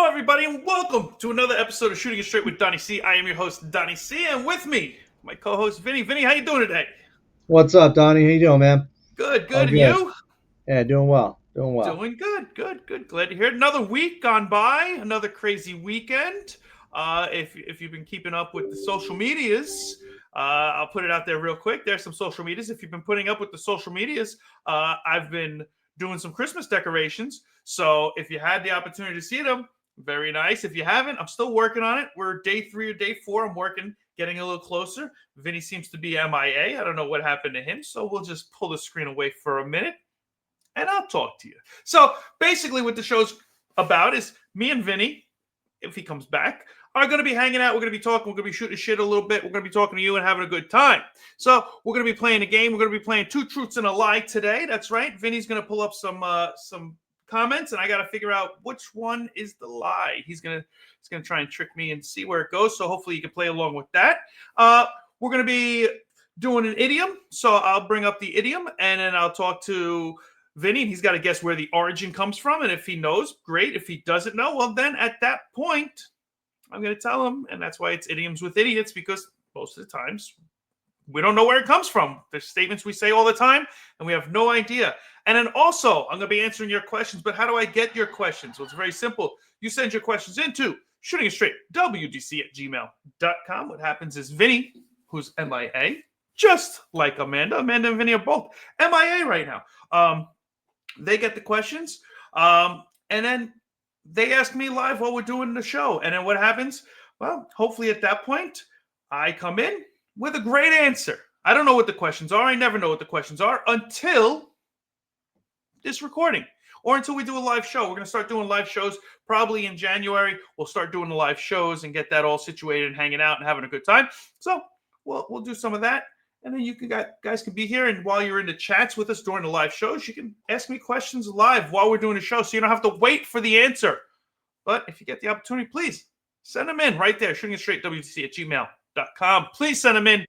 Everybody, and welcome to another episode of Shooting It Straight with Donnie C. I am your host, Donnie C, and with me, my co-host, Vinny. Vinny, how you doing today? What's up, Donnie? How you doing, man? Good. And you? Yeah, doing well. Doing good. Glad to hear it. Another week gone by, another crazy weekend. If you've been keeping up with the social medias, I'll put it out there real quick. There's some social medias. If you've been putting up with the social medias, I've been doing some Christmas decorations. So if you had the opportunity to see them, very nice. If you haven't, I'm still working on it. We're day 3 or day 4. I'm working, getting a little closer. Vinny seems to be MIA. I don't know what happened to him. So we'll just pull the screen away for a minute and I'll talk to you. So basically what the show's about is me and Vinny, if he comes back, are going to be hanging out. We're going to be talking. We're going to be shooting shit a little bit. We're going to be talking to you and having a good time. So we're going to be playing a game. We're going to be playing Two Truths and a Lie today. That's right. Vinny's going to pull up some comments, and I got to figure out which one is the lie. He's gonna try and trick me and see where it goes. So hopefully you can play along with that. We're gonna be doing an idiom. So I'll bring up the idiom, and then I'll talk to Vinny, and he's got to guess where the origin comes from. And if he knows, great. If he doesn't know, well, then at that point, I'm gonna tell him. And that's why it's idioms with idiots, because most of the times we don't know where it comes from. There's statements we say all the time, and we have no idea. And then also, I'm going to be answering your questions, but how do I get your questions? Well, it's very simple. You send your questions into shootingitstraightwdonniec@gmail.com. What happens is Vinny, who's MIA, just like Amanda and Vinny are both MIA right now. They get the questions, and then they ask me live while we're doing the show. And then what happens? Well, hopefully at that point, I come in with a great answer. I don't know what the questions are. I never know what the questions are until this recording or until we do a live show. We're going to start doing live shows probably in January. We'll start doing the live shows and get that all situated and hanging out and having a good time. So we'll do some of that. And then guys can be here. And while you're in the chats with us during the live shows, you can ask me questions live while we're doing the show. So you don't have to wait for the answer. But if you get the opportunity, please send them in right there. shootingitstraightwdc@gmail.com. Please send them in.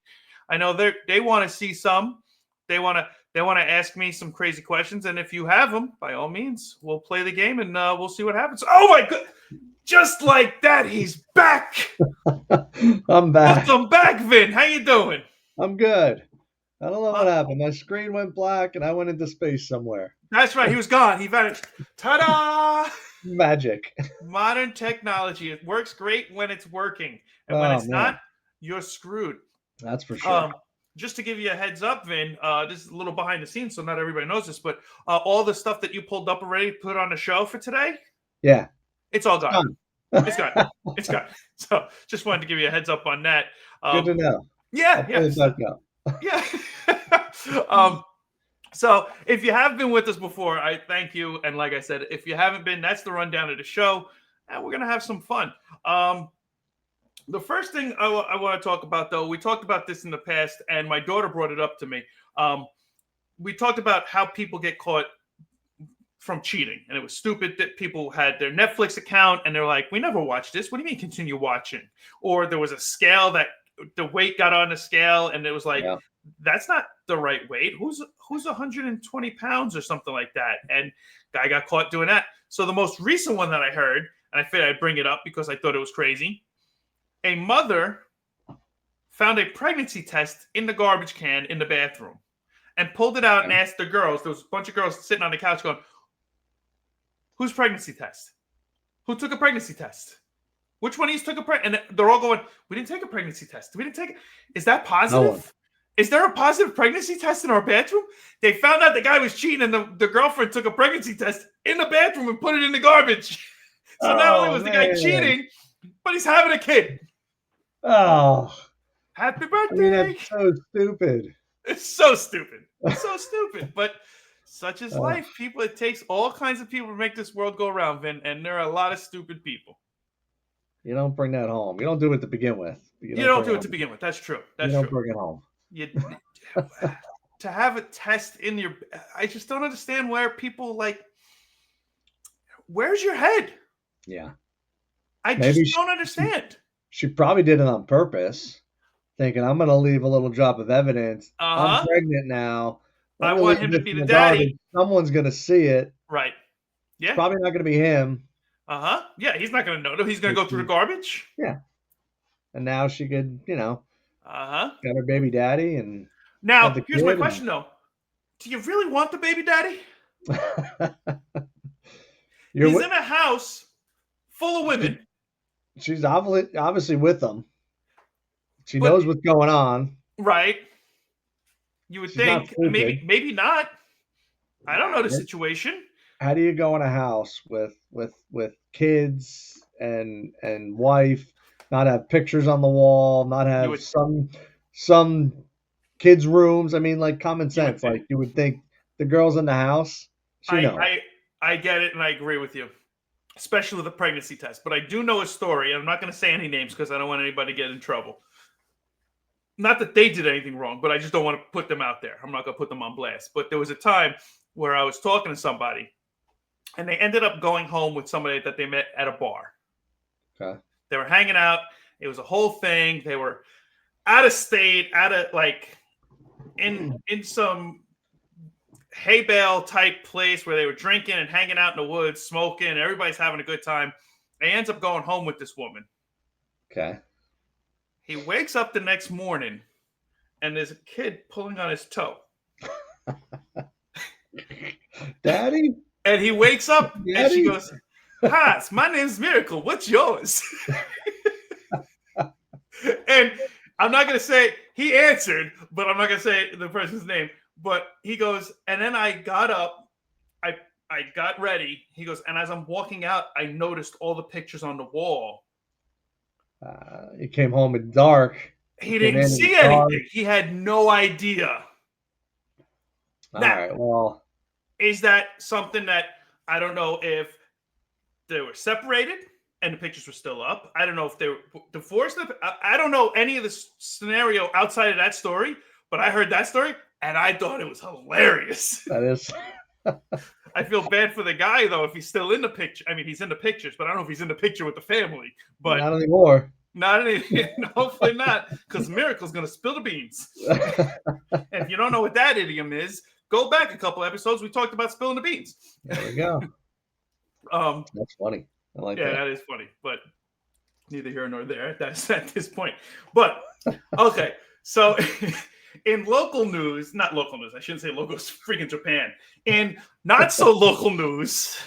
I know they want to see some. They want to ask me some crazy questions. And if you have them, by all means, we'll play the game and we'll see what happens. Oh, my God. Just like that, he's back. I'm back. Welcome back, Vin. How you doing? I'm good. I don't know what happened. My screen went black and I went into space somewhere. That's right. He was gone. He vanished. Ta-da! Magic. Modern technology. It works great when it's working. And when it's not, you're screwed. That's for sure. Just to give you a heads up, Vin, this is a little behind the scenes, so not everybody knows this, but all the stuff that you pulled up already, put on the show for today, yeah, it's all gone. It's gone. It's gone. So just wanted to give you a heads up on that. Good to know. Yeah. Yeah. So if you have been with us before, I thank you. And like I said, if you haven't been, that's the rundown of the show, and we're going to have some fun. The first thing I want to talk about, though, we talked about this in the past, and my daughter brought it up to me. We talked about how people get caught from cheating, and it was stupid that people had their Netflix account, and they're like, we never watched this. What do you mean continue watching? Or there was a scale that the weight got on the scale, and it was like, that's not the right weight. Who's 120 pounds or something like that? And guy got caught doing that. So the most recent one that I heard, and I figured I'd bring it up because I thought it was crazy. A mother found a pregnancy test in the garbage can in the bathroom and pulled it out and asked the girls. There was a bunch of girls sitting on the couch going, whose pregnancy test? Who took a pregnancy test? Which one of you took a pregnancy? And they're all going, we didn't take a pregnancy test. We didn't take it. Is that positive? No. Is there a positive pregnancy test in our bathroom? They found out the guy was cheating and the girlfriend took a pregnancy test in the bathroom and put it in the garbage. So not only was the guy cheating, but he's having a kid. Oh, happy birthday! That's so stupid. It's so stupid. So stupid. But such is life. People, it takes all kinds of people to make this world go around, Vin, and there are a lot of stupid people. You don't bring that home. You don't do it to begin with. You don't do it to begin with. That's true. That's you don't true. bring it home. To have a test in your, I just don't understand where people like, where's your head? Yeah. I just don't understand. She probably did it on purpose, thinking, I'm going to leave a little drop of evidence. I'm pregnant now. I want him to be the daddy. Someone's going to see it. Right. Yeah. It's probably not going to be him. Yeah, he's not going to know. He's going to go through the garbage. Yeah. And now she could, got her baby daddy. And now, here's my question, though. Do you really want the baby daddy? He's in a house full of women. She's obviously with them. She knows what's going on. Right. You would think maybe not. I don't know the situation. How do you go in a house with kids and wife, not have pictures on the wall, not have some kids' rooms? I mean, like common sense. Like you would think the girl's in the house. I get it, and I agree with you, especially with the pregnancy test. But I do know a story, and I'm not going to say any names because I don't want anybody to get in trouble. Not that they did anything wrong, but I just don't want to put them out there. I'm not going to put them on blast. But there was a time where I was talking to somebody, and they ended up going home with somebody that they met at a bar. Okay. They were hanging out. It was a whole thing. They were out of state, in some hay bale type place where they were drinking and hanging out in the woods, smoking. And everybody's having a good time. He ends up going home with this woman. Okay. He wakes up the next morning, and there's a kid pulling on his toe. Daddy? And he wakes up, and she goes, "Hi, my name's Miracle. What's yours?" And I'm not going to say he answered, but I'm not going to say the person's name. But he goes, and then I got up, I got ready. He goes, and as I'm walking out, I noticed all the pictures on the wall. He came home in dark. He didn't see anything. He had no idea. All right, well. Is that something that, I don't know if they were separated and the pictures were still up. I don't know if they were divorced. I don't know any of the scenario outside of that story, but I heard that story and I thought it was hilarious. That is. I feel bad for the guy, though, if he's still in the picture. I mean, he's in the pictures, but I don't know if he's in the picture with the family. But not anymore. Hopefully not, because Miracle's going to spill the beans. And if you don't know what that idiom is, go back a couple episodes. We talked about spilling the beans. There we go. That's funny. I like that. Yeah, that is funny, but neither here nor there at this point. But, okay, so... In local news, not local news, I shouldn't say local, it's freaking Japan. In not so local news,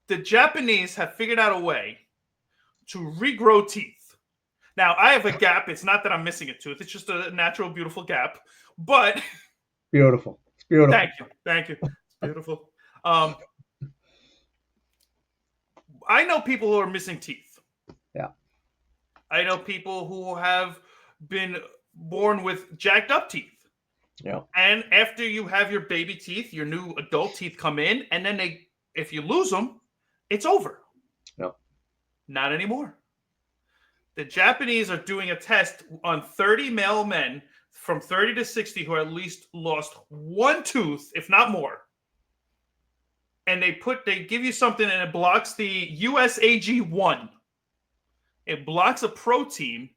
the Japanese have figured out a way to regrow teeth. Now, I have a gap. It's not that I'm missing a tooth. It's just a natural, beautiful gap. But beautiful. It's beautiful. Thank you. It's beautiful. I know people who are missing teeth. Yeah. I know people who have been born with jacked up teeth. Yeah. And after you have your baby teeth, your new adult teeth come in, and then if you lose them, it's over. No. Not anymore. The Japanese are doing a test on 30 male men from 30 to 60 who at least lost one tooth, if not more. And they give you something and it blocks the USAG1. It blocks a protein.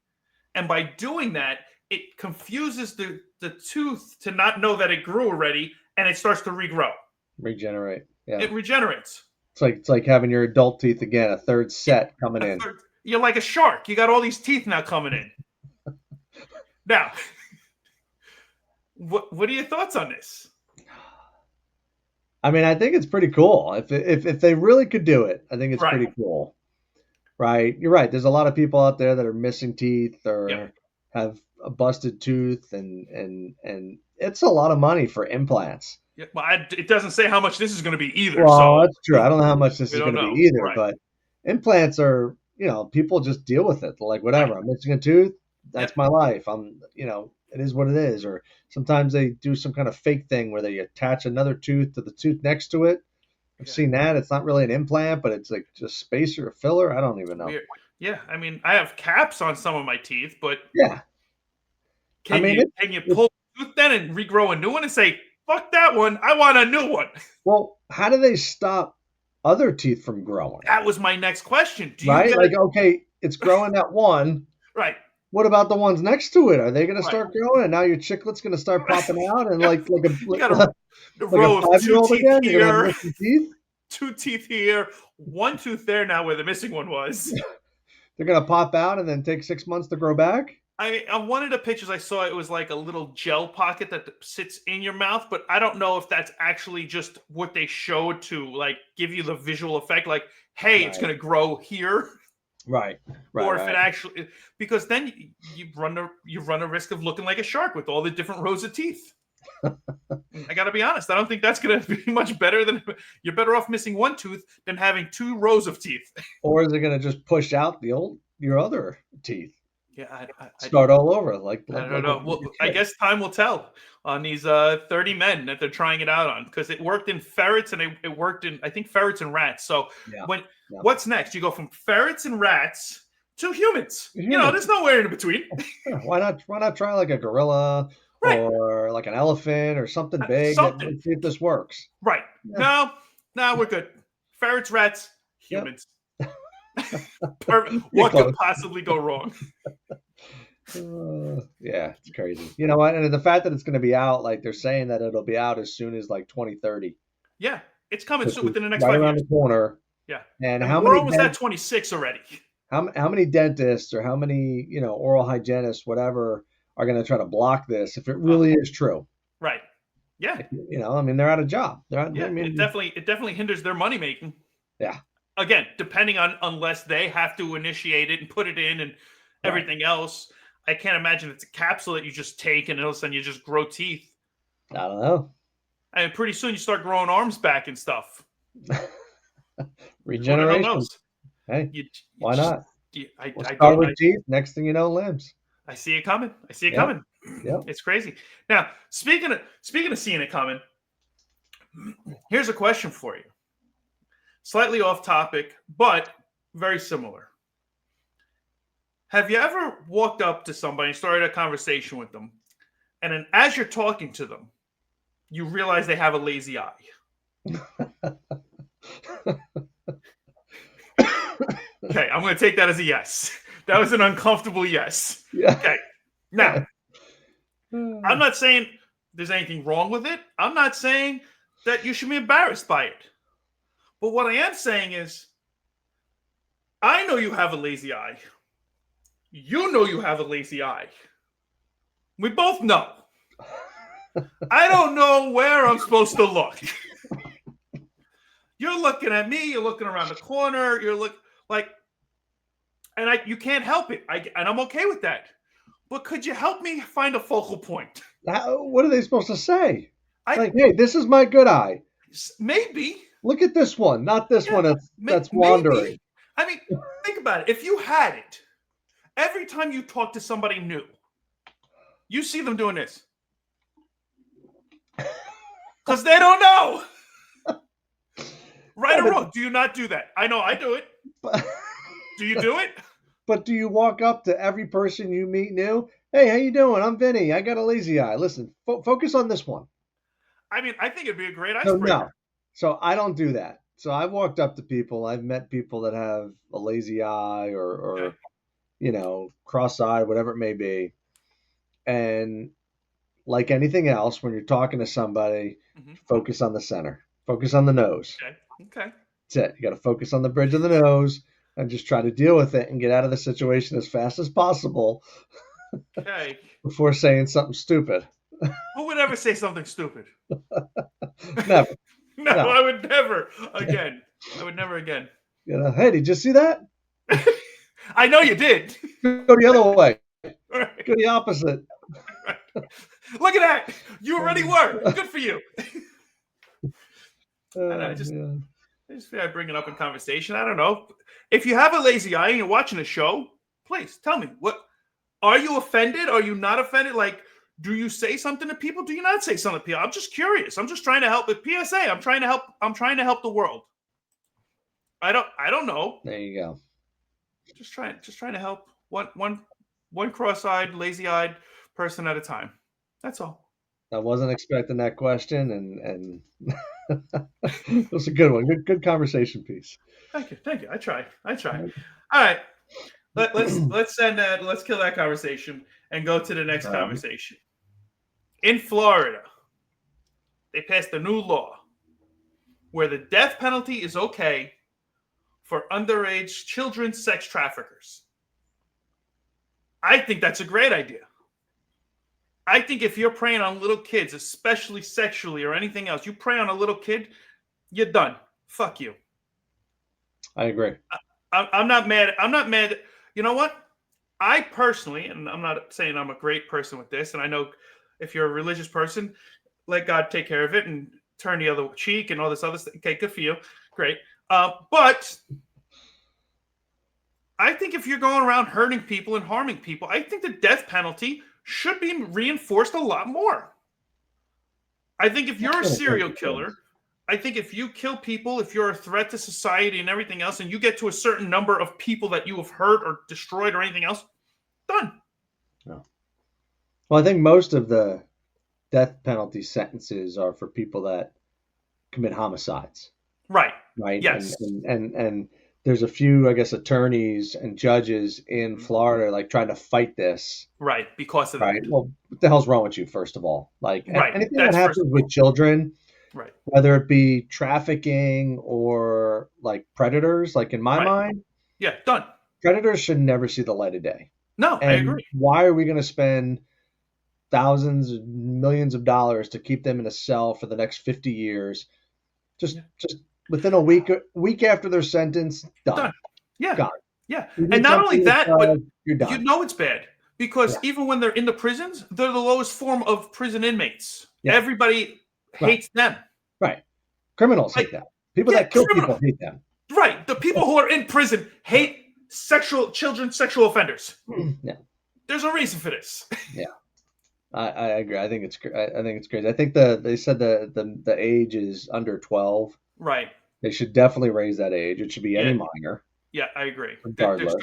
And by doing that, it confuses the tooth to not know that it grew already, and it starts to regrow. Regenerate. Yeah. It regenerates. It's like having your adult teeth again, a third set coming in. You're like a shark. You got all these teeth now coming in. Now, what are your thoughts on this? I mean, I think it's pretty cool. If they really could do it, I think it's pretty cool. Right. You're right. There's a lot of people out there that are missing teeth or have a busted tooth, and it's a lot of money for implants. Yeah, well, it doesn't say how much this is going to be either. Well, so that's true. I don't know how much this is going to be either, right. But implants are, people just deal with it. They're like, whatever, I'm missing a tooth. That's my life. it is what it is. Or sometimes they do some kind of fake thing where they attach another tooth to the tooth next to it. I've seen that. It's not really an implant, but it's like just spacer or filler. I don't even know. Weird. Yeah, I mean, I have caps on some of my teeth, but yeah, can you pull the tooth then and regrow a new one and say, fuck that one, I want a new one? Well, how do they stop other teeth from growing? That was my next question. Okay, it's growing that one. Right. What about the ones next to it? Are they going to start growing? And now your chiclet's going to start popping out and like a row of 2 teeth here, 2 teeth here, 1 tooth there now where the missing one was. They're going to pop out and then take 6 months to grow back? On one of the pictures I saw, it was like a little gel pocket that sits in your mouth, but I don't know if that's actually just what they showed to like give you the visual effect, like, hey, it's going to grow here. Right. Or if it actually, because then you run a risk of looking like a shark with all the different rows of teeth. I got to be honest. I don't think that's going to be much better than you're better off missing 1 tooth than having 2 rows of teeth. Or is it going to just push out your other teeth? Yeah, start all over. I don't know. Well, I guess time will tell on these 30 men that they're trying it out on, because it worked in ferrets and it worked in, I think, ferrets and rats. So what's next? You go from ferrets and rats to humans. You know, there's nowhere in between. Why not try like a gorilla or like an elephant or something big? And see if this works. Right. Yeah. No, we're good. Ferrets, rats, humans. What could possibly go wrong? Yeah, it's crazy. You know what? And the fact that it's going to be out, like they're saying that it'll be out as soon as like 2030. Yeah, it's coming soon within the next 5 years. Right around the corner. Yeah. And we're almost at 26 already. How many dentists or how many, oral hygienists, whatever, are going to try to block this if it really is true? Right. Yeah. I mean, they're out of job. It definitely hinders their money making. Yeah. Again, depending on, unless they have to initiate it and put it in and everything else. I can't imagine it's a capsule that you just take and all of a sudden you just grow teeth. I don't know. And pretty soon you start growing arms back and stuff. Regeneration. Hey, why not? Start with teeth. Next thing you know, limbs. I see it coming. Yeah. It's crazy. Now, speaking of seeing it coming, here's a question for you. Slightly off topic, but very similar. Have you ever walked up to somebody and started a conversation with them, and then as you're talking to them, you realize they have a lazy eye? Okay, I'm going to take that as a yes. That was an uncomfortable yes. Yeah. Okay. Now, I'm not saying there's anything wrong with it. I'm not saying that you should be embarrassed by it. But what I am saying is, I know you have a lazy eye. You know you have a lazy eye. We both know. I don't know where I'm supposed to look. You're looking at me. You're looking around the corner. You're you can't help it. And I'm okay with that. But could you help me find a focal point? What are they supposed to say? Hey, this is my good eye. Maybe. Look at this one, not this one that's wandering. Maybe. I mean, think about it. If you had it, every time you talk to somebody new, you see them doing this. Because they don't know. Right or wrong, do you not do that? I know I do it. Do you do it? But do you walk up to every person you meet new? Hey, how you doing? I'm Vinny. I got a lazy eye. Listen, focus on this one. I mean, I think it'd be a great icebreaker. No. So I don't do that. So I've walked up to people. I've met people that have a lazy eye or cross-eyed, whatever it may be. And like anything else, when you're talking to somebody, focus on the center. Focus on the nose. Okay. That's it. You got to focus on the bridge of the nose and just try to deal with it and get out of the situation as fast as possible. Okay. Before saying something stupid. Who would ever say something stupid? Never. No, I would never again. Hey, did you see that? I know you did. Go the other way. Right. Go the opposite. Right. Look at that. You already were. Good for you. I just feel I bring it up in conversation. I don't know. If you have a lazy eye and you're watching a show, please tell me. What are you offended? Are you not offended? Like, Do you say something to people? Do you not say something to people? I'm just curious. I'm just trying to help. With PSA, I'm trying to help. I'm trying to help the world. I don't know. There you go. Just trying to help one cross-eyed, lazy-eyed person at a time. That's all. I wasn't expecting that question, and it was a good one. Good conversation piece. Thank you. I try. All right. Let's kill that conversation and go to the next conversation. In Florida, they passed a new law where the death penalty is okay for underage children sex traffickers. I think that's a great idea. I think if you're preying on little kids, especially sexually or anything else, you prey on a little kid, you're done. Fuck you. I agree. I'm not mad. I'm not mad. You know what? I personally, and I'm not saying I'm a great person with this, and I know if you're a religious person, let God take care of it and turn the other cheek and all this other stuff. Okay, good for you. Great. But I think if you're going around hurting people and harming people, I think the death penalty should be reinforced a lot more. I think if you're a serial killer, I think if you kill people, if you're a threat to society and everything else, and you get to a certain number of people that you have hurt or destroyed or anything else, done. No. Well, I think most of the death penalty sentences are for people that commit homicides. Right. Right. Yes. And there's a few, I guess, attorneys and judges in Florida like trying to fight this. Right. Because of right. that. Well, what the hell's wrong with you, first of all? Like anything that happens with children, right, whether it be trafficking or like predators, like in my mind, yeah, done. Predators should never see the light of day. No, I agree. Why are we going to spend thousands, millions of dollars to keep them in a cell for the next 50 years? Just within a week after their sentence, done. Yeah. Gone. Yeah. And not only that, but you're done. You know it's bad because even when they're in the prisons, they're the lowest form of prison inmates. Yeah. Everybody hates them. Right. Criminals hate them. People that kill people hate them. Right. The people who are in prison hate sexual offenders. Yeah. There's a reason for this. Yeah. I agree. I think it's crazy. I think they said the age is under 12. Right. They should definitely raise that age. It should be any minor. Yeah, I agree. Regardless.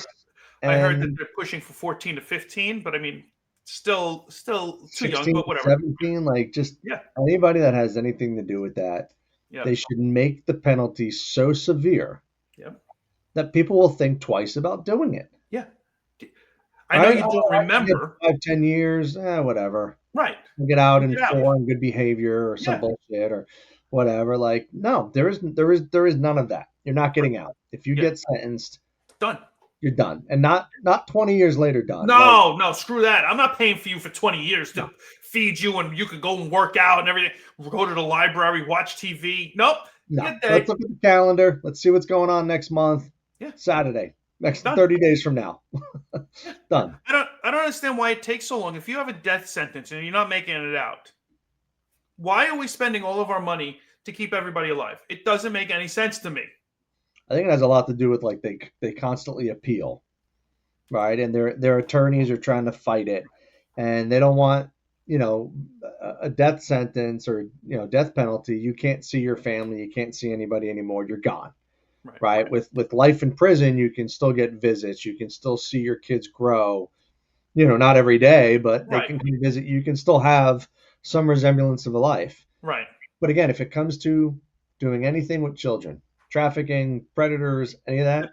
I heard that they're pushing for 14 to 15, but I mean, still too 16, young, but whatever. 17, like just anybody that has anything to do with that, they should make the penalty so severe that people will think twice about doing it. Yeah. I know you don't remember. 5-10 years, whatever. Right. Get out in good behavior or some bullshit or whatever. Like, no, there is none of that. You're not getting out. If you get sentenced, done. You're done. And not 20 years later done. No, screw that. I'm not paying for you for 20 years to feed you and you could go and work out and everything. Go to the library, watch TV. Nope. No. Let's look at the calendar. Let's see what's going on next month. Yeah. Saturday. Next 30 days from now. Done. I don't understand why it takes so long. If you have a death sentence and you're not making it out, why are we spending all of our money to keep everybody alive? It doesn't make any sense to me. I think it has a lot to do with like they constantly appeal, right? And their attorneys are trying to fight it, and they don't want a death sentence or death penalty. You can't see your family, you can't see anybody anymore. You're gone, right? With life in prison, you can still get visits, you can still see your kids grow. Not every day, but they can come visit. You can still have some resemblance of a life, right? But again, if it comes to doing anything with children, trafficking, predators, any of that,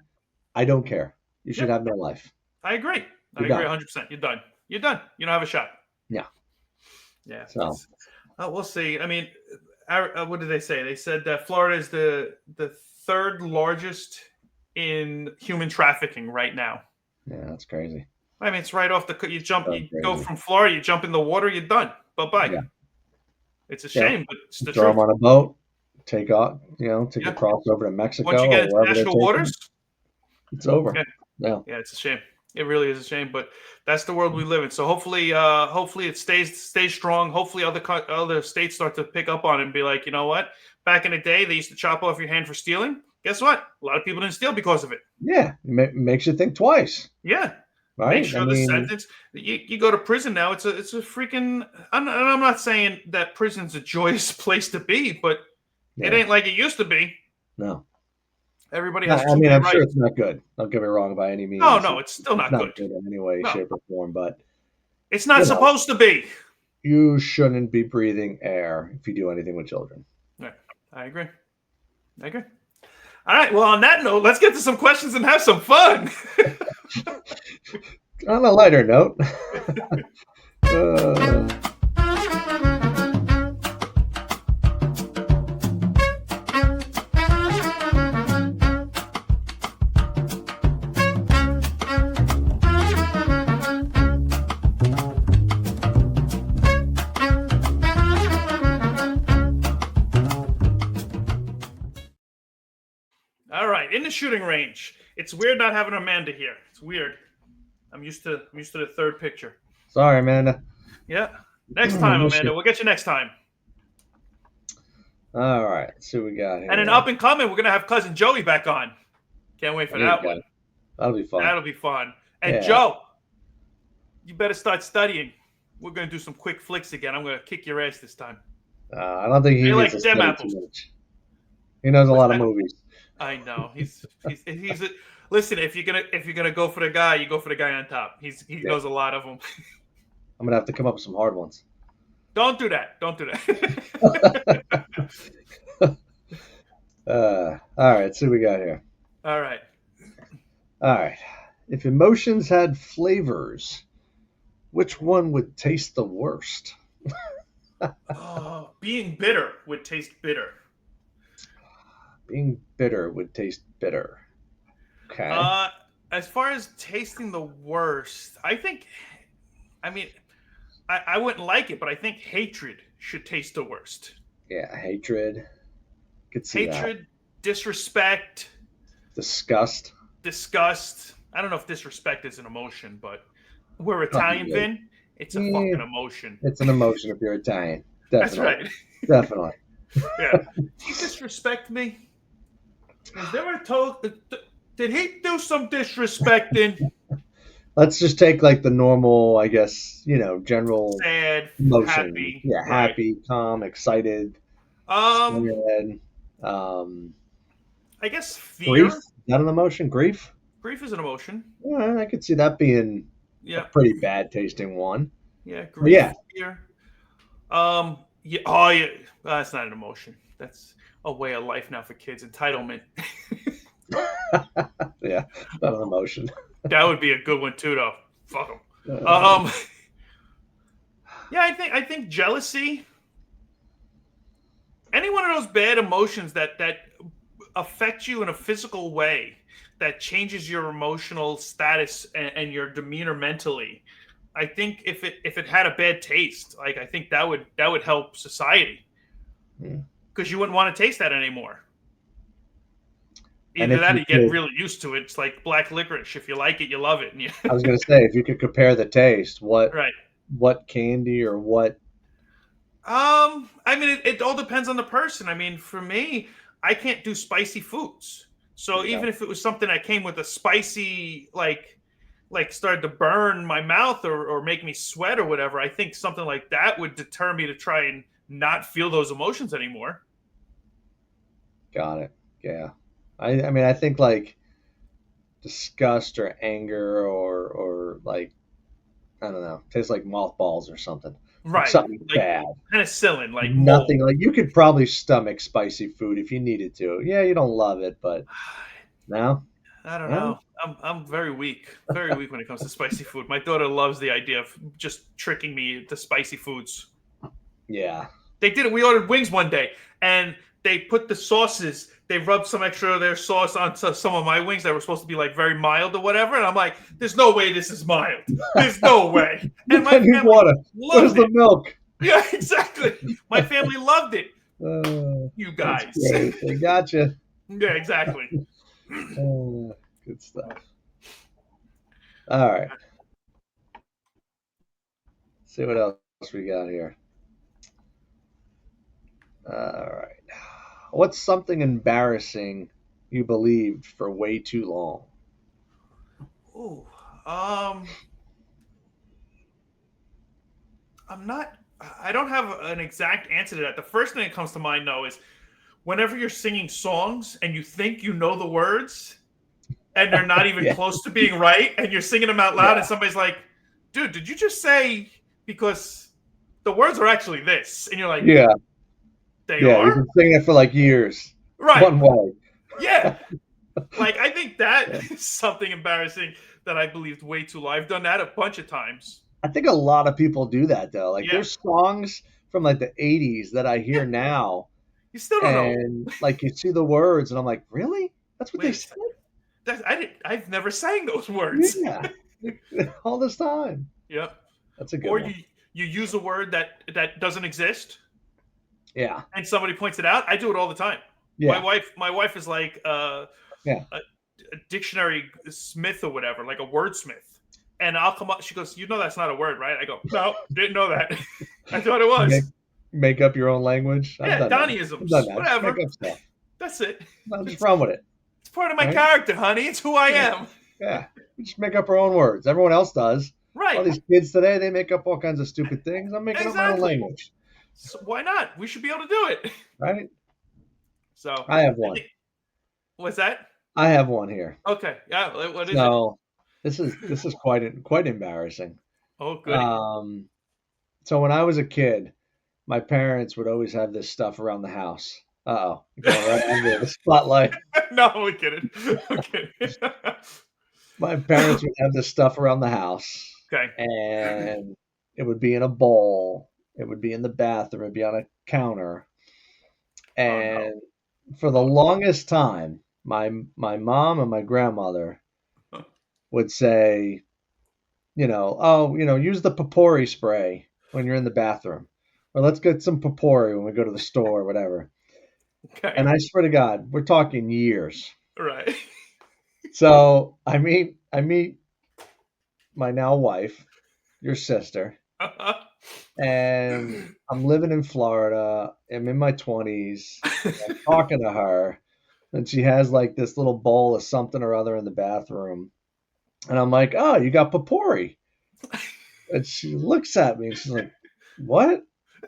I don't care. You should have no life. I agree. I agree 100%. You're done. You don't have a shot. Yeah. Yeah. So we'll see. I mean, what did they say? They said that Florida is the third largest in human trafficking right now. Yeah, that's crazy. I mean, it's right off you go from Florida, you jump in the water, you're done. Bye-bye. Yeah. It's a shame, but it's the truth. Throw them on a boat, take off, take a cross over to Mexico. Once you get into national waters, it's over. Yeah, it's a shame. It really is a shame, but that's the world we live in. So hopefully it stays strong. Hopefully other states start to pick up on it and be like, you know what? Back in the day, they used to chop off your hand for stealing. Guess what? A lot of people didn't steal because of it. Yeah, it makes you think twice. Yeah. Right? Make sure the sentence. You go to prison now. It's a freaking. I'm not saying that prison's a joyous place to be, but it ain't like it used to be. No. Everybody has. I mean, I'm sure it's not good. Don't get me wrong by any means. No, it's still not good in any way, shape, or form. But it's not supposed to be. You shouldn't be breathing air if you do anything with children. Yeah, I agree. All right. Well, on that note, let's get to some questions and have some fun. On a lighter note. All right, in the shooting range. It's weird not having Amanda here. It's weird. I'm used to the third picture. Sorry, Amanda. Yeah. Next time, Amanda. We'll get you next time. All right. Let's see what we got here. And an up and coming, we're gonna have cousin Joey back on. Can't wait for that one. That'll be fun. And Joe, you better start studying. We're gonna do some quick flicks again. I'm gonna kick your ass this time. I don't think he like them apples. Too much. He knows a lot of movies. I know. He's listen, if you're gonna go for the guy, you go for the guy on top. He knows a lot of them. I'm gonna have to come up with some hard ones. Don't do that. All right, let's see what we got here. All right. If emotions had flavors, which one would taste the worst? Being bitter would taste bitter. Being bitter would taste bitter. Okay. As far as tasting the worst, I wouldn't like it, but I think hatred should taste the worst. Yeah, hatred. Could see hatred, disrespect, disgust. I don't know if disrespect is an emotion, but we're Italian, Vin. It's a fucking emotion. It's an emotion if you're Italian. Definitely. That's right. Definitely. Yeah. Did he disrespect me? Did he do some disrespecting? Let's just take like the normal, I guess, general sad, emotion. Happy. Yeah, right. Happy, calm, excited. I guess fear. Grief? Is that an emotion? Grief? Grief is an emotion. Yeah, I could see that being a pretty bad tasting one. Yeah, grief, fear. That's not an emotion. That's a way of life now for kids. Entitlement. Yeah, not an emotion. That would be a good one too, though. Fuck them. Yeah, I think jealousy. Any one of those bad emotions that affect you in a physical way, that changes your emotional status and your demeanor mentally. I think if it had a bad taste, like I think that would help society, because you wouldn't want to taste that anymore. Either that or you get really used to it. It's like black licorice. If you like it, you love it. I was going to say, if you could compare the taste, what candy or what? It all depends on the person. I mean, for me, I can't do spicy foods. So even if it was something that came with a spicy, like started to burn my mouth or make me sweat or whatever, I think something like that would deter me to try and not feel those emotions anymore. Got it. Yeah. I think like disgust or anger or like, I don't know, tastes like mothballs or something. Right. Something bad. Penicillin, like nothing. Like you could probably stomach spicy food if you needed to. Yeah, you don't love it, but no. I don't know. I'm very weak. Very weak when it comes to spicy food. My daughter loves the idea of just tricking me to spicy foods. Yeah. They did it. We ordered wings one day, and they put the sauces. They rubbed some extra of their sauce onto some of my wings that were supposed to be like very mild or whatever. And I'm like, "There's no way this is mild. There's no way." And my family water. Where's the it. milk? Yeah, exactly. My family loved it. You guys. They gotcha. Yeah, exactly. Good stuff. All right. Let's see what else we got here. All right. What's something embarrassing you believed for way too long? Oh, Um, I don't have an exact answer to that. The first thing that comes to mind, though, is whenever you're singing songs and you think you know the words and they're not even Yeah. close to being right, and you're singing them out loud, Yeah. and somebody's like, dude, did you just say, because the words are actually this? And you're like, Yeah. they Yeah. You've are? been singing it for like years. Right. One way. Yeah. Like, I think that Yeah. is something embarrassing that I believed way too low. I've done that a bunch of times. I think a lot of people do that though. Like Yeah. there's songs from like the 80s that I hear now, You still don't know. and like you see the words and I'm like, really? That's what Wait they a said? I've never sang those words. Yeah. All this time. Yep. That's a good Or one. you use a word that doesn't exist, Yeah. and somebody points it out. I do it all the time. Yeah. My wife is like a dictionary smith or whatever, like a wordsmith. And I'll come up. She goes, "You know that's not a word, right?" I go, "No, didn't know that. I thought it was." Make up your own language. Yeah, Donnieisms, whatever. Make up stuff. That's it. No, just run with it. It's part of my character, honey. It's who I am. Yeah. We just make up our own words. Everyone else does. Right. All these kids today, they make up all kinds of stupid things. I'm making up my own language. So why not? We should be able to do it. Right? So I have one. What's that? I have one here. Okay. Yeah. What is it? So this is quite embarrassing. Oh, good. So when I was a kid, my parents would always have this stuff around the house. Uh-oh. Going right under the spotlight. No, we're kidding. Okay. My parents would have this stuff around the house. Okay. And it would be in a bowl. It would be in the bathroom. It would be on a counter. And for the longest time, my mom and my grandmother would say, use the Potpourri spray when you're in the bathroom. Or let's get some Potpourri when we go to the store or whatever. Okay. And I swear to God, we're talking years. Right. So I meet my now wife, your sister, and I'm living in Florida. I'm in my 20s. I'm talking to her, and she has like this little bowl of something or other in the bathroom. And I'm like, "Oh, you got Potpourri." And she looks at me and she's like, "What?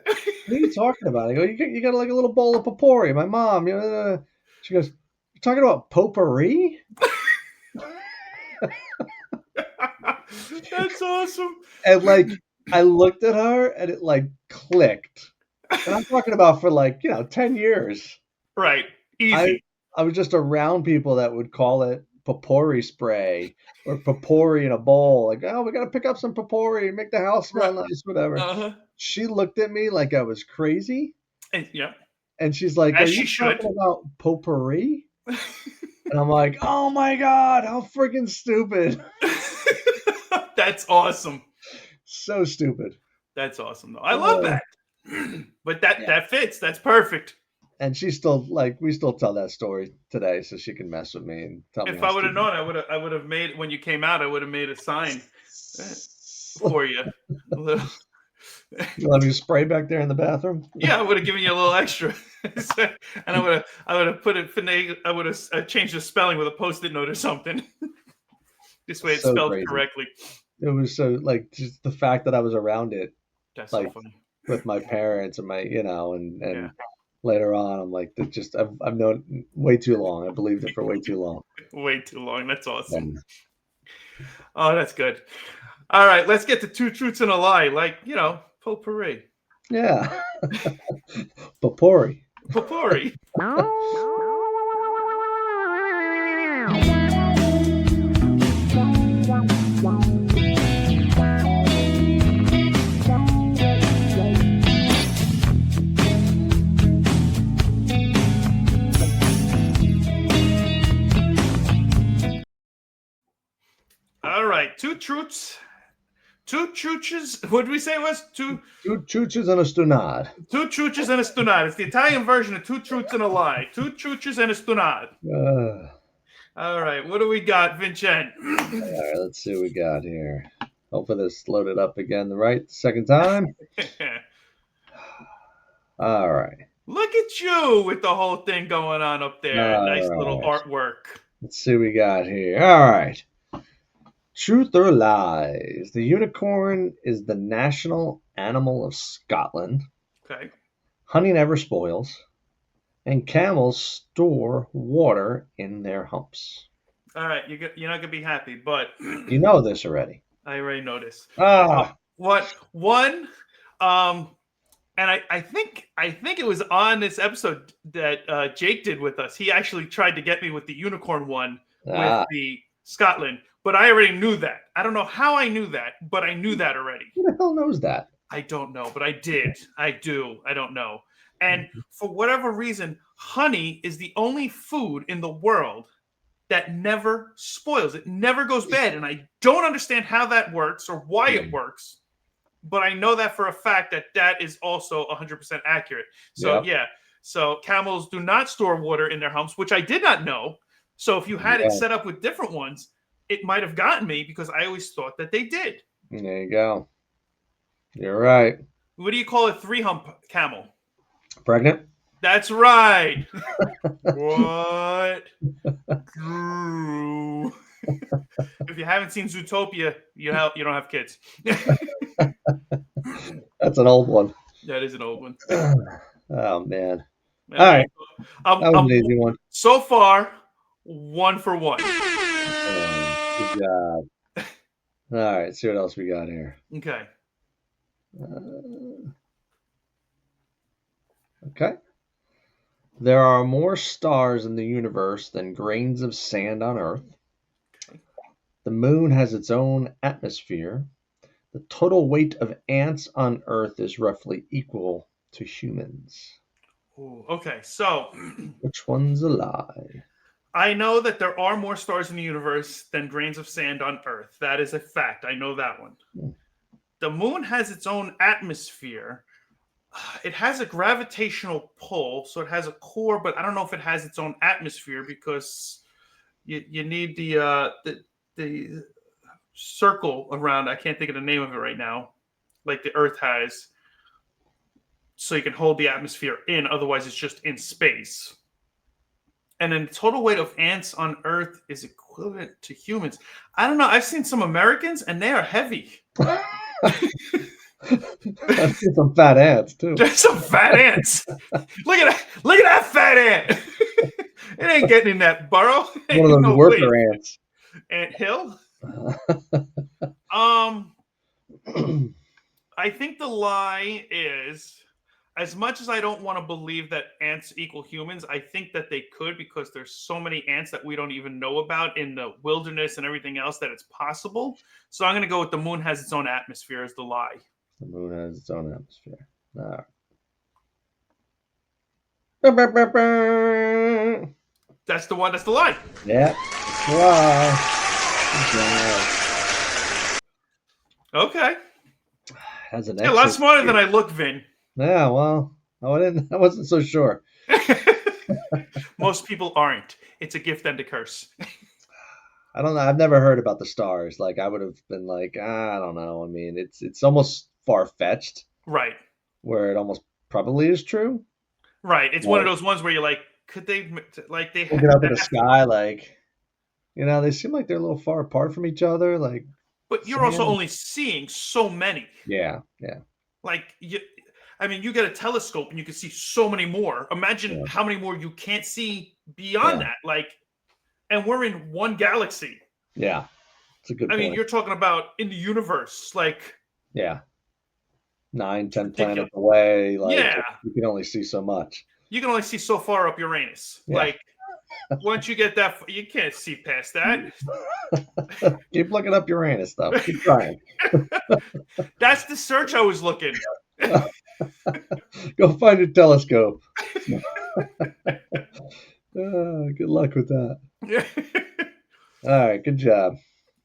What are you talking about?" I go, "You got like a little bowl of Potpourri." My mom, she goes, "You're talking about potpourri?" That's awesome. And like, I looked at her and it like clicked. And I'm talking about for like, 10 years. Right. Easy. I was just around people that would call it Potpourri spray or Potpourri in a bowl. Like, oh, we got to pick up some Potpourri, make the house smell nice, whatever. Uh-huh. She looked at me like I was crazy. Yeah. And she's like, As are you talking about potpourri? And I'm like, oh my God, how freaking stupid. That's awesome. So stupid. That's awesome, though. I love that. But that fits. That's perfect. And she's still like, we still tell that story today, so she can mess with me and tell me. If I would have known, I would have made, when you came out, I would have made a sign for you. You let me spray back there in the bathroom? Yeah, I would have given you a little extra, and I would have put it. I would have changed the spelling with a Post-it note or something. This way, it's So spelled crazy. correctly. It was so like just the fact that I was around it. That's like, so funny. With my parents and my, and later on, I'm like, that just I've known way too long. I believed it for way too long. Way too long. That's awesome. Oh, that's good. All right, let's get to two truths and a lie. Like, potpourri. Yeah. Potpourri. Potpourri. All right, two truths. Two truths. What did we say it was? Two truths and a stunad. Two truths and a stunad. It's the Italian version of two truths and a lie. Two truths and a stunad. All right, what do we got, Vincent? All right, let's see what we got here. Hopefully this loaded up again the right second time. All right. Look at you with the whole thing going on up there. Nice little artwork. Let's see what we got here. All right. Truth or lies? The unicorn is the national animal of Scotland. Okay. Honey never spoils. And camels store water in their humps. All right, you're not gonna be happy, but You know this already. I already know this. Ah, What one? And I think it was on this episode that Jake did with us. He actually tried to get me with the unicorn one with the Scotland, but I already knew that. I don't know how I knew that, but I knew that already. who the hell knows that? I don't know, but I did. I do. I don't know. And for whatever reason, honey is the only food in the world that never spoils. It never goes bad. And I don't understand how that works or why it works. But I know that for a fact that is also 100% accurate. So, yeah. So camels do not store water in their humps, which I did not know. So if you had it set up with different ones, it might have gotten me because I always thought that they did. There you go. You're right. What do you call a 3-hump camel? Pregnant? That's right. What? Drew. If you haven't seen Zootopia, you don't have kids. That's an old one. That is an old one. Oh, man. All right. That was an easy one. So far, 1 for 1. Good job. All right, see what else we got here. Okay. Okay. There are more stars in the universe than grains of sand on Earth. The moon has its own atmosphere. The total weight of ants on Earth is roughly equal to humans. Ooh, okay, so which one's a lie? I know that there are more stars in the universe than grains of sand on Earth. That is a fact. I know that one. The moon has its own atmosphere. It has a gravitational pull, so it has a core, but I don't know if it has its own atmosphere because you need the circle around. I can't think of the name of it right now, like the Earth has, so you can hold the atmosphere in. Otherwise, it's just in space. And then the total weight of ants on Earth is equivalent to humans. I don't know. I've seen some Americans, and they are heavy. I've seen some fat ants too. There's some fat ants. Look at that fat ant. It ain't getting in that burrow. One of those worker ants. Ant Hill. I think the lie is, as much as I don't want to believe that ants equal humans, I think that they could, because there's so many ants that we don't even know about in the wilderness and everything else that it's possible. So I'm going to go with the moon has its own atmosphere as the lie. The moon has its own atmosphere. All right. That's the one. That's the lie. Yeah, that's the lie. Okay. Has an a lot smarter than I look, Vin. Yeah, well, I wasn't so sure. Most people aren't. It's a gift and a curse. I don't know. I've never heard about the stars. Like, I would have been like, I don't know. I mean, it's almost far-fetched. Right. Where it almost probably is true. Right. It's one of those ones where you're like, could they, like, they look it up in the sky, like, they seem like they're a little far apart from each other, like. But you're also only seeing so many. Yeah. Like, you get a telescope and you can see so many more. Imagine how many more you can't see beyond that. Like, and we're in one galaxy. Yeah. It's a good point. I mean, you're talking about in the universe, like. Yeah. 9, 10 planets away. Like, you can only see so much. You can only see so far up Uranus. Yeah. Like, once you get that, you can't see past that. Keep looking up Uranus stuff. Keep trying. That's the search I was looking. Go find a telescope. Good luck with that. All right, good job.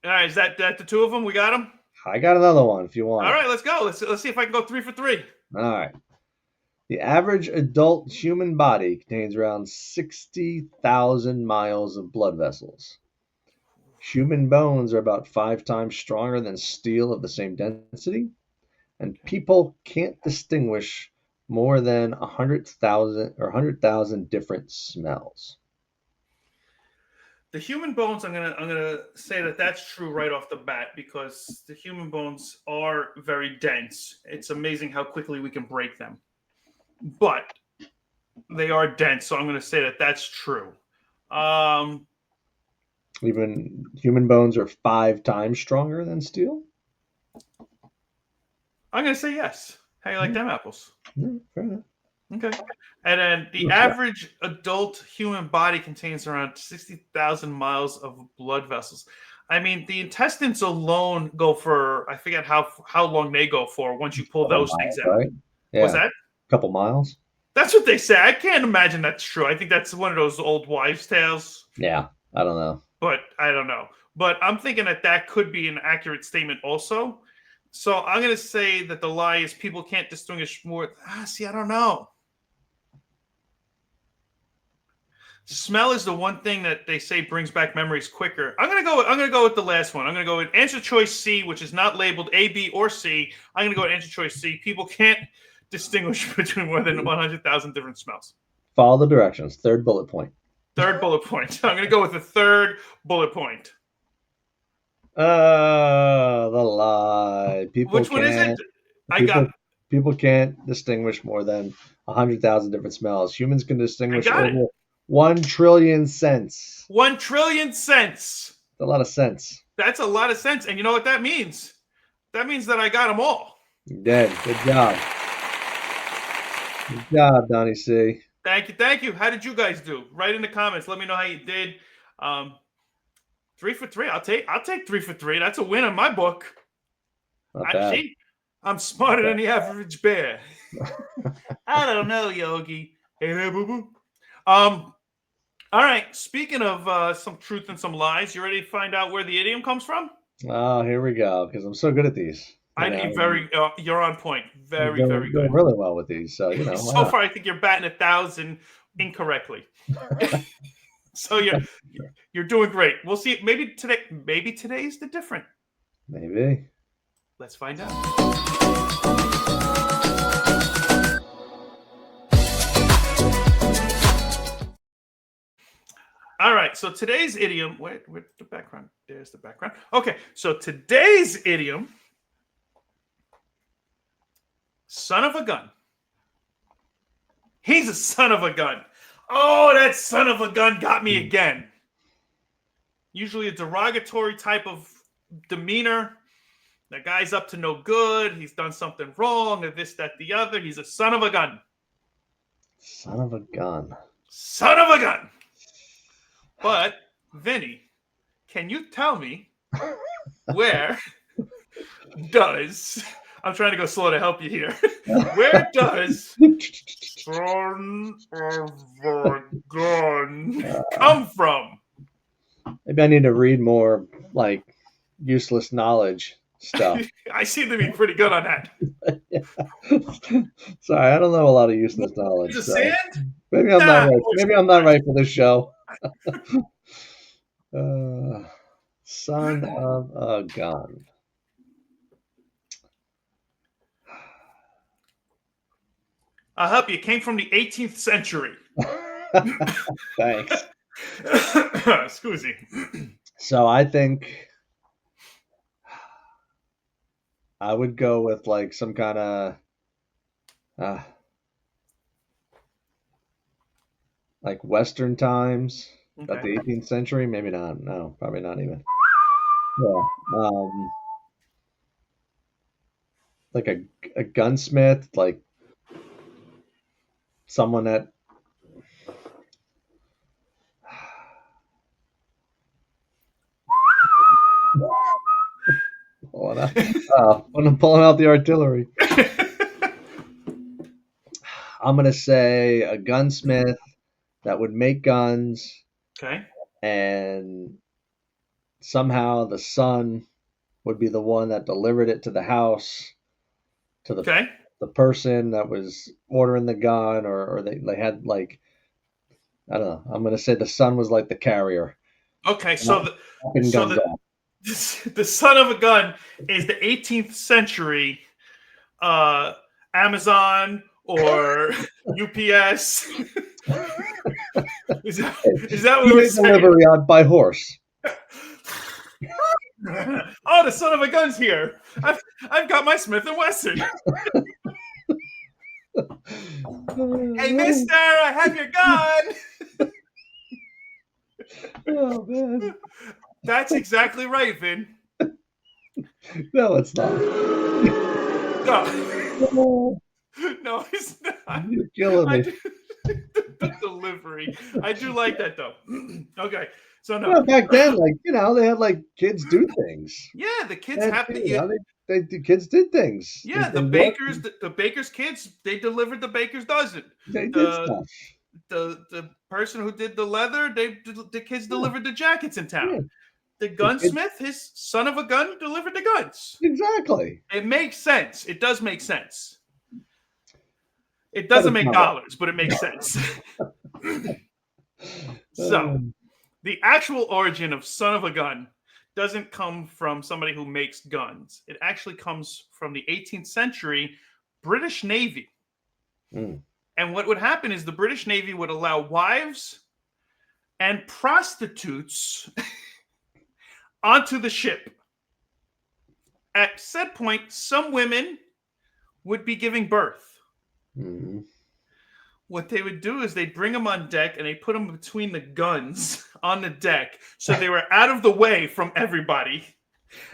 All right, is that the two of them? We got them? I got another one if you want. All right, let's go. Let's see if I can go 3 for 3. All right. The average adult human body contains around 60,000 miles of blood vessels. Human bones are about 5 times stronger than steel of the same density, and people can't distinguish more than 100,000 different smells. The human bones, I'm gonna say that that's true right off the bat, because the human bones are very dense. It's amazing how quickly we can break them, but they are dense. So I'm gonna say that that's true. Even human bones are 5 times stronger than steel. I'm gonna say yes. How you like them apples? Fair enough. Okay. And then the average adult human body contains around 60,000 miles of blood vessels. I mean, the intestines alone go for, I forget how long they go for once you pull those things out. Right? Yeah. What's that? A couple miles. That's what they say. I can't imagine that's true. I think that's one of those old wives' tales. Yeah, I don't know. But I don't know. But I'm thinking that could be an accurate statement also. So I'm going to say that the lie is people can't distinguish more. See, I don't know. Smell is the one thing that they say brings back memories quicker. I'm gonna go with the last one. I'm gonna go with answer choice C, which is not labeled A, B, or C. I'm gonna go with answer choice C. People can't distinguish between more than 100,000 different smells. Follow the directions. Third bullet point. Third bullet point. I'm gonna go with the third bullet point. The lie. Which one is it? People can't distinguish more than 100,000 different smells. Humans can distinguish over 1 trillion scents. 1 trillion scents. That's a lot of scents. That's a lot of scents. And you know what that means? That means that I got them all. You did. Good job. Good job, Donnie C. Thank you. How did you guys do? Write in the comments. Let me know how you did. 3 for 3. I'll take 3 for 3. That's a win in my book. I'm smarter than the average bear. I don't know, Yogi. Hey there, boo boo. All right. Speaking of some truth and some lies, you ready to find out where the idiom comes from? Oh, here we go. Because I'm so good at these. You're on point. Very good. Doing really well with these. So so far, I think you're batting 1,000 incorrectly. So you're doing great. We'll see. Maybe today's the different. Maybe. Let's find out. All right, so today's idiom. Where's the background? There's the background. Okay, so today's idiom. Son of a gun. He's a son of a gun. Oh, that son of a gun got me again. Usually a derogatory type of demeanor. That guy's up to no good. He's done something wrong, or this, that, the other. He's a son of a gun. Son of a gun. Son of a gun. But, Vinny, can you tell me where does... I'm trying to go slow to help you here. Where does son of a gun come from? Maybe I need to read more, like, useless knowledge stuff. I seem to be pretty good on that. Sorry, I don't know a lot of useless knowledge. The sand? Maybe I'm not right. Maybe I'm not right for this show. Son of a gun. I'll help you. It came from the 18th century. Thanks. Excuse me. So I think I would go with like some kind of like Western times, about the 18th century. Maybe not. No, probably not even. Yeah. Like a gunsmith, like someone that when I'm pulling out the artillery. I'm going to say a gunsmith that would make guns. Okay. And somehow the son would be the one that delivered it to the house, to the person that was ordering the gun, or they had like, I don't know. I'm going to say the son was like the carrier. Okay, so the son of a gun is the 18th century Amazon or UPS Is that what we're saying? Delivery by horse. Oh, the son of a gun's here. I've got my Smith & Wesson. Hey, mister, I have your gun. Oh, man. That's exactly right, Vin. No, it's not. No. No, it's not. You're killing me. The delivery. I do like that, though. Okay. So, no. Well, back then, like, they had, like, kids do things. Yeah, the kids have to... The kids did things. Yeah, the baker's kids, they delivered the baker's dozen. They did stuff. The person who did the leather, the kids delivered the jackets in town. Yeah. The gunsmith, his son of a gun, delivered the guns. Exactly. It makes sense. It does make sense. It doesn't make dollars, but it makes sense. So, the actual origin of son of a gun doesn't come from somebody who makes guns. It actually comes from the 18th century British Navy. Mm. And what would happen is the British Navy would allow wives and prostitutes onto the ship. At said point, some women would be giving birth. Mm. What they would do is they'd bring them on deck and they put them between the guns on the deck so they were out of the way from everybody.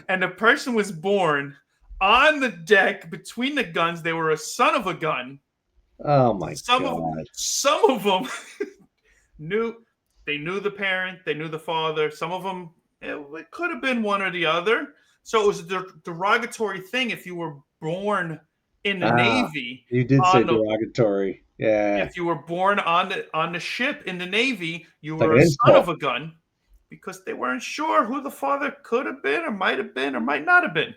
And the person was born on the deck between the guns. They were a son of a gun. Oh my God. Some of them knew the parent, they knew the father. Some of them, it could have been one or the other. So it was a derogatory thing if you were born in the Navy. You did say derogatory. Yeah. If you were born on the ship in the Navy, you were a son of a gun because they weren't sure who the father could have been or might have been or might not have been.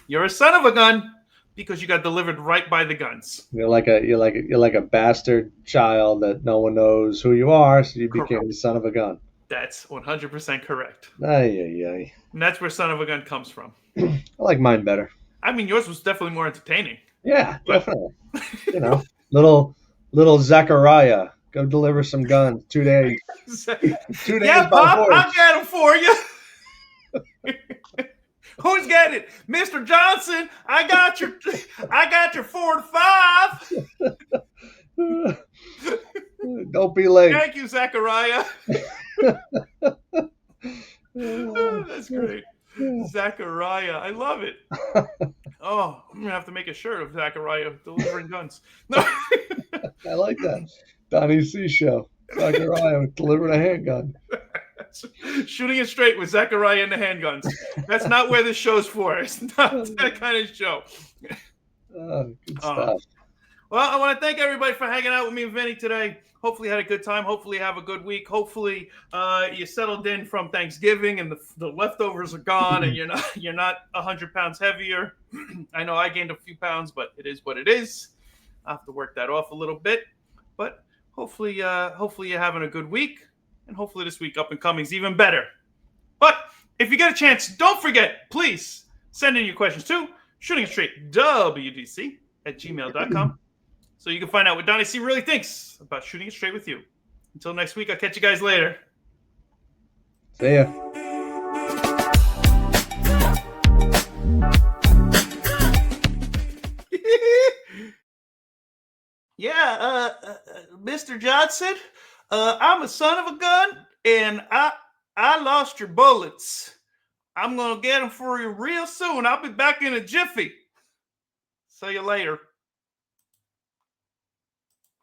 You're a son of a gun because you got delivered right by the guns. You're like a bastard child that no one knows who you are, so you became the son of a gun. That's 100% correct. Ay. And that's where son of a gun comes from. I like mine better. I mean, yours was definitely more entertaining. Yeah, definitely. Little Zachariah, go deliver some guns. 2 days. 2 days. Yeah, Pop, I'll get them for you. Who's getting it, Mr. Johnson? I got your 4 to 5. Don't be late. Thank you, Zachariah. That's great. Zachariah. I love it. Oh, I'm going to have to make a shirt of Zachariah delivering guns. No. I like that. Donnie C. show. Zachariah delivering a handgun. Shooting it straight with Zachariah and the handguns. That's not where this show's for. It's not that kind of show. Good stuff. Well, I want to thank everybody for hanging out with me and Vinny today. Hopefully you had a good time. Hopefully you have a good week. Hopefully you settled in from Thanksgiving and the leftovers are gone and you're not 100 pounds heavier. I know I gained a few pounds, but it is what it is. I have to work that off a little bit. But hopefully you're having a good week. And hopefully this week up and coming is even better. But if you get a chance, don't forget, please send in your questions to shootingitstraightwdc@gmail.com. So you can find out what Donnie C really thinks about shooting it straight with you. Until next week, I'll catch you guys later. See ya. Yeah, Mr. Johnson, I'm a son of a gun, and I lost your bullets. I'm going to get them for you real soon. I'll be back in a jiffy. See you later.